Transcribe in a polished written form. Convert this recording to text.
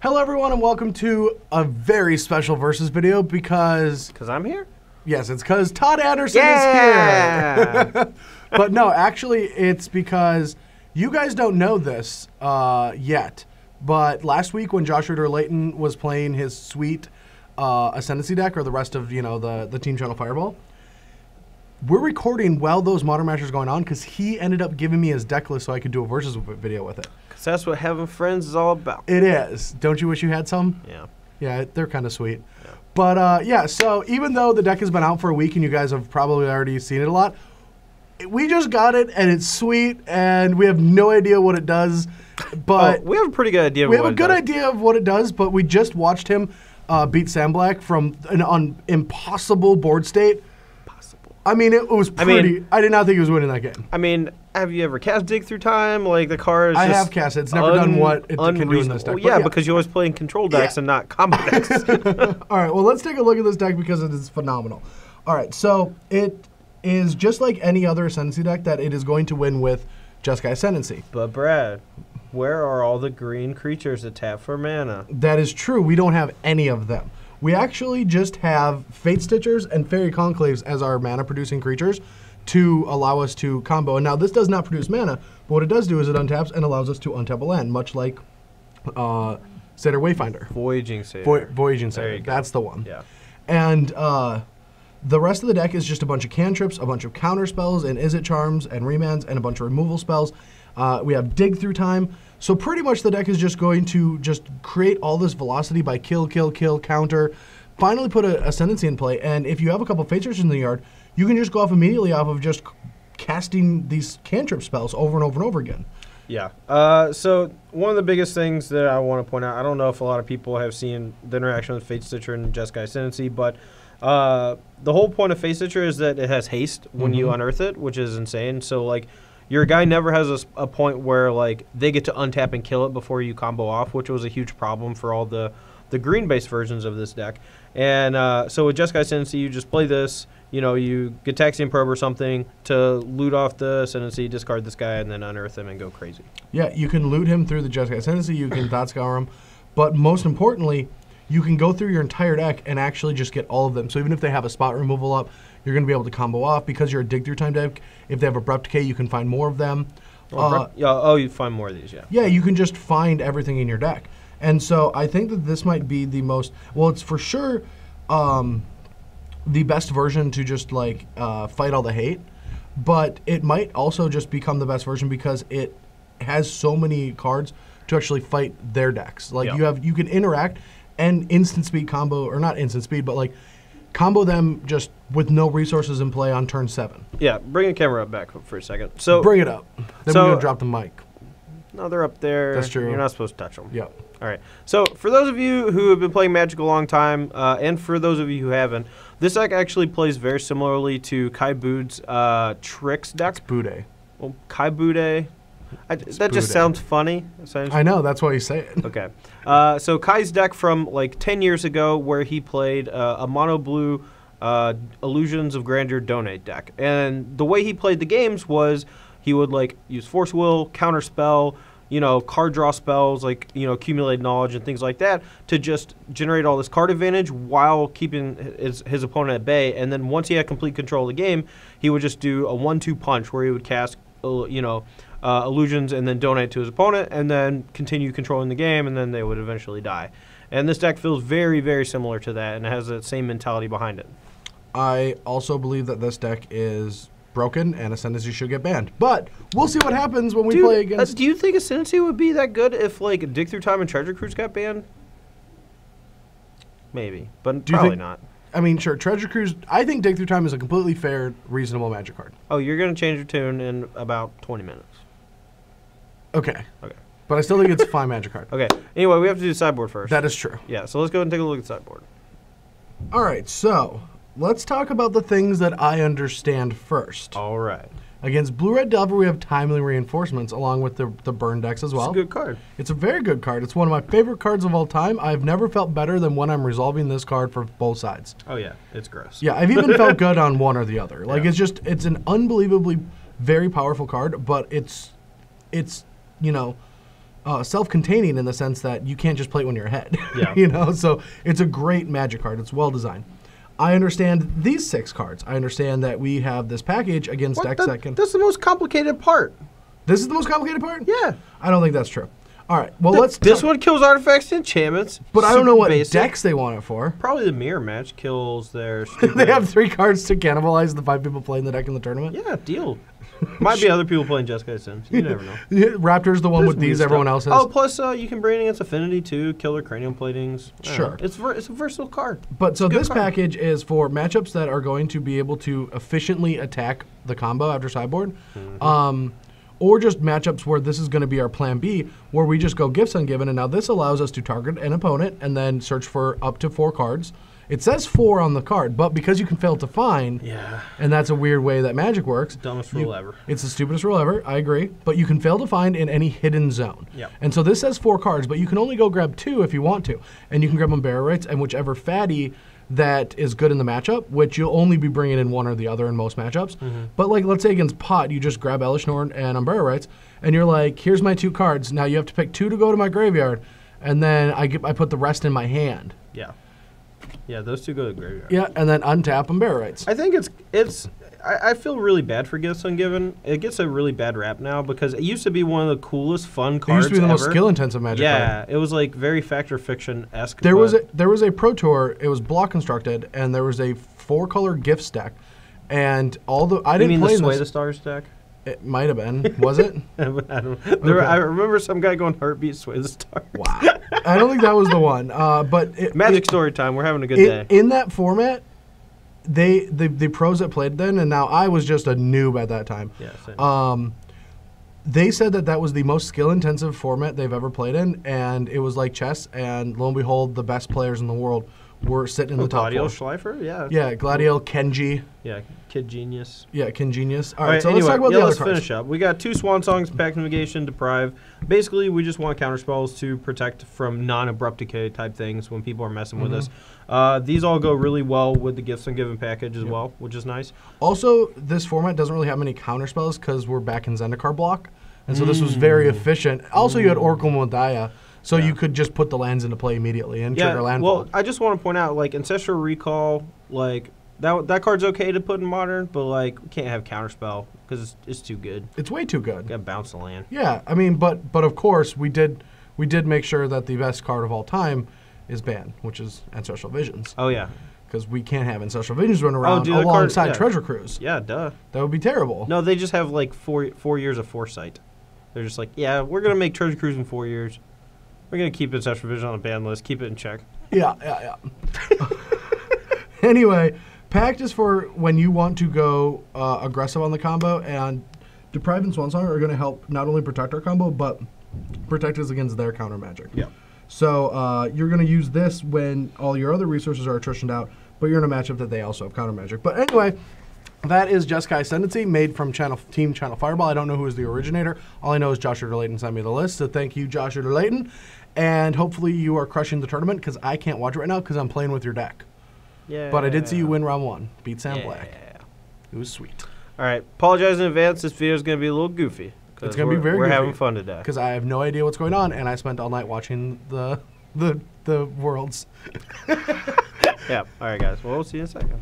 Hello everyone and welcome to a very special Versus video because I'm here? Yes, it's because Todd Anderson is here. But no, actually it's because you guys don't know this yet. But last week when Josh Layton was playing his sweet Ascendancy deck, or the rest of the Team Channel Fireball, we're recording while those Modern Masters are going on because he ended up giving me his deck list so I could do a Versus video with it. Because that's what having friends is all about. It is. Don't you wish you had some? Yeah. Yeah, they're kind of sweet. Yeah. But yeah, so even though the deck has been out for a week and you guys have probably already seen it a lot, we just got it and it's sweet and we have no idea what it does. But we have a pretty good idea of what it does. We have a good idea of what it does, but we just watched him beat Sam Black from an impossible board state. I mean, it was pretty. I did not think he was winning that game. I mean, have you ever cast Dig Through Time? Like, the card is I have cast it. It's never done what it can do in this deck. Well, yeah, because you always play in control decks and not combo decks. All right, well, let's take a look at this deck because it is phenomenal. All right, so it is just like any other Ascendancy deck that it is going to win with Jeskai Ascendancy. But, Brad, where are all the green creatures that tap for mana? That is true. We don't have any of them. We actually just have Fate Stitchers and Fairy Conclaves as our mana-producing creatures to allow us to combo. And now this does not produce mana, but what it does do is it untaps and allows us to untap a land, much like Satyr Wayfinder. Voyaging Satyr. Voyaging Satyr. That's the one. Yeah. And the rest of the deck is just a bunch of cantrips, a bunch of counter spells, and Izzet Charms, and Remands, and a bunch of removal spells. We have Dig Through Time. So pretty much the deck is just going to just create all this velocity by kill, kill, kill, counter, finally put an Ascendancy in play, and if you have a couple Fate Stitchers in the yard, you can just go off immediately off of just casting these cantrip spells over and over and over again. Yeah. So one of the biggest things that I want to point out, I don't know if a lot of people have seen the interaction with Fate Stitcher and Jeskai Ascendancy, but the whole point of Fate Stitcher is that it has haste when you unearth it, which is insane. So, like, your guy never has a point where, like, they get to untap and kill it before you combo off, which was a huge problem for all the green-based versions of this deck. And so with Jeskai Ascendancy, you just play this, you get Taxian Probe or something to loot off the Ascendancy, discard this guy, and then unearth him and go crazy. Yeah, you can loot him through the Jeskai Ascendancy, you can Thought Scour him, but most importantly, you can go through your entire deck and actually just get all of them. So even if they have a spot removal up, you're going to be able to combo off because you're a Dig Through Time deck. If they have Abrupt Decay, you can find more of them. You find more of these, yeah. Yeah, you can just find everything in your deck. And so I think that this might be the most, well, it's for sure the best version to just, like, fight all the hate. But it might also just become the best version because it has so many cards to actually fight their decks. Like, you can interact and instant speed combo, or not instant speed, but, like, combo them just with no resources in play on turn 7. Yeah, bring the camera up back for a second. So bring it up. Then we're gonna drop the mic. No, they're up there. That's true. You're not supposed to touch them. Yep. All right. So for those of you who have been playing Magic a long time, and for those of you who haven't, this deck actually plays very similarly to Kai Bud's Tricks deck. It's Bude. Well, Kai Bude. That just sounds funny. I know, that's why you say it. Okay. So Kai's deck from like 10 years ago where he played a mono blue Illusions of Grandeur Donate deck. And the way he played the games was he would, like, use Force Will, counter spell, card draw spells, like, accumulate knowledge and things like that to just generate all this card advantage while keeping his opponent at bay. And then once he had complete control of the game, he would just do a 1-2 punch where he would cast, illusions and then donate to his opponent and then continue controlling the game, and then they would eventually die. And this deck feels very, very similar to that, and it has that same mentality behind it. I also believe that this deck is broken and Ascendancy should get banned. But we'll see what happens when we play against... do you think Ascendancy would be that good if, like, Dig Through Time and Treasure Cruise got banned? Maybe, but probably not. I mean, sure, Treasure Cruise, I think Dig Through Time is a completely fair, reasonable Magic card. Oh, you're going to change your tune in about 20 minutes. Okay. Okay. But I still think it's a fine Magic card. Okay. Anyway, we have to do the sideboard first. That is true. Yeah, so let's go and take a look at the sideboard. All right, so let's talk about the things that I understand first. All right. Against Blue-Red Delver, we have Timely Reinforcements, along with the burn decks as well. It's a good card. It's a very good card. It's one of my favorite cards of all time. I've never felt better than when I'm resolving this card for both sides. Oh, yeah. It's gross. Yeah, I've even felt good on one or the other. Like, it's an unbelievably very powerful card, but it's self-containing in the sense that you can't just play it when you're ahead. Yeah. You know, so it's a great Magic card. It's well designed. I understand these 6 cards. I understand that we have this package against decks that can. That's the most complicated part. This is the most complicated part? Yeah. I don't think that's true. All right. Well, This one kills artifacts and enchantments. But I don't know what basic. decks they want it for. Probably the mirror match kills their. They have 3 cards to cannibalize the 5 people playing the deck in the tournament. Yeah, deal. Might be other people playing Jeskai Sims. You never know. Raptor's the one with these. Everyone else has. Oh, plus you can bring it against Affinity too. Kill their cranium platings. Sure. It's a versatile card. But so this card. package is for matchups that are going to be able to efficiently attack the combo after sideboard. Or just matchups where this is going to be our plan B, where we just go Gifts Ungiven, and now this allows us to target an opponent and then search for up to 4 cards. It says 4 on the card, but because you can fail to find, and that's a weird way that Magic works. Dumbest rule ever. It's the stupidest rule ever, I agree, but you can fail to find in any hidden zone. Yep. And so this says 4 cards, but you can only go grab 2 if you want to, and you can grab Unbearer Rights and whichever fatty that is good in the matchup, which you'll only be bringing in one or the other in most matchups. But like, let's say against Pot, you just grab Elish Norn and Unbearer Rights, and you're like, here's my 2 cards. Now you have to pick 2 to go to my graveyard, and then I put the rest in my hand. Yeah. Yeah, those 2 go to the graveyard. Yeah, and then untap Unbearer Rights. I think I feel really bad for Gifts Ungiven. It gets a really bad rap now because it used to be one of the coolest, fun cards. It used to be the ever. most skill-intensive Magic card. Yeah, it was like very Fact or Fiction-esque. There was a Pro Tour. It was block constructed, and there was a 4-color gifts deck, and I didn't play the Sway this. the Stars deck? It might have been. Was it? I don't know. I remember some guy going Heartbeat Sway the Stars. Wow. I don't think that was the one. But Magic story time. We're having a good day. In that format, the pros that played then, and now I was just a noob at that time. Yeah, same. They said that was the most skill-intensive format they've ever played in, and it was like chess, and lo and behold, the best players in the world were sitting in the top 4. Gladio Schleifer? Yeah. Yeah, Gladio, Kenji. Yeah, Kid Genius. Yeah, Ken Genius. All right, so anyway, let's talk about the other let's cards. finish up. We got 2 Swan Songs, Pact Negation, Deprive. Basically, we just want counterspells to protect from non-abrupt decay type things when people are messing with us. These all go really well with the Gifts Ungiven package as well, which is nice. Also, this format doesn't really have many counterspells because we're back in Zendikar block, and so this was very efficient. Also, you had Oracle Modaya, so you could just put the lands into play immediately and trigger landfall. Well, I just want to point out, like, Ancestral Recall, like, that card's okay to put in Modern, but, like, we can't have Counterspell because it's too good. It's way too good. Got to bounce the land. Yeah, I mean, but of course, we did make sure that the best card of all time is banned, which is Ancestral Visions. Oh, yeah. Because we can't have Ancestral Visions run around dude, alongside Treasure Cruise. Yeah, duh. That would be terrible. No, they just have, like, four years of foresight. They're just like, yeah, we're going to make Treasure Cruise in 4 years. We're going to keep Ancestral Vision on the ban list. Keep it in check. Yeah. Anyway, Pact is for when you want to go aggressive on the combo, and Deprive and Swansong are going to help not only protect our combo, but protect us against their counter magic. Yeah. So you're going to use this when all your other resources are attritioned out, but you're in a matchup that they also have counter magic. But anyway, that is Jeskai Ascendancy, made from Team Channel Fireball. I don't know who is the originator. All I know is Josh Layton sent me the list, so thank you, Josh Layton. And hopefully you are crushing the tournament, because I can't watch it right now because I'm playing with your deck. Yeah. But I did see you win round 1. Beat Sam Black. It was sweet. All right. Apologize in advance. This video is going to be a little goofy. It's going to be very We're goofy having fun today. Because I have no idea what's going on, and I spent all night watching the Worlds. Yeah. All right, guys. Well, we'll see you in a second.